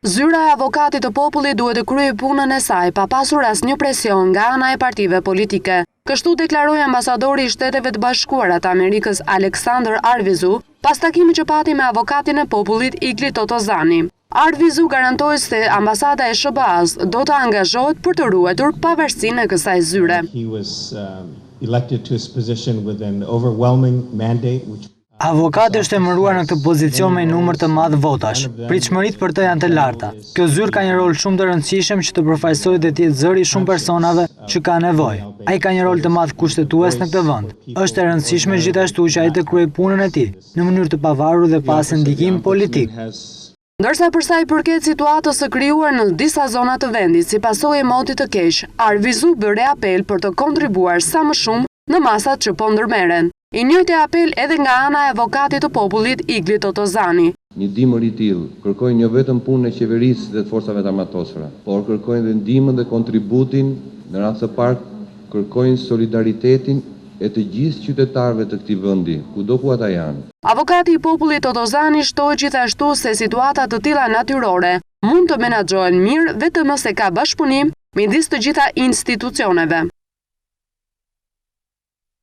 Zyra e avokatit të popullit duhet të kryejë punën e saj pa pasur asnjë presion nga ana e partive politike. Kështu deklaroi ambasadori i Shteteve të Bashkuara të Amerikës Aleksandr Arvizu pas takimit që pati me avokatin e popullit Igli Totozani. Arvizu garantoi se ambasada e SBA-s do të angazhohet për të ruajtur pavarësinë e kësaj zyre. He was elected to his position with an overwhelming mandate which Avokati është emëruar në këtë pozicion me një numër të madh votash. Pritshmëritë për të janë të larta. Kjo zyrë ka një rol shumë të rëndësishëm që të përfaqësojë dhe të jetë zëri i shumë personave që kanë nevojë. Ai ka një rol të madh kushtetues në këtë vend. Është e rëndësishme gjithashtu që ai të kryejë punën e tij në mënyrë të pavarur dhe pa asnjë ndikim politik. Ndërsa për sa i përket situatës së krijuar në disa zona të vendit si pasojë e motit të keq, Arvizu bëri apel për të kontribuar sa më shumë në masat që po ndërmerren. I njëjti apel edhe nga ana e avokatit të popullit Igli Totozani. Një dimër i tillë kërkojnë jo vetëm punën e qeverisë dhe të forcave të armatosura, por kërkojnë dhe ndihmën dhe kontributin, në radhë të parë kërkojnë solidaritetin e të gjithë qytetarëve të këtij vendi, kudo ku ata janë. Avokati i popullit Totozani shtoi gjithashtu se situata të tilla natyrore mund të menaxhohen mirë vetëm nëse ka bashkëpunim midis të gjitha institucioneve.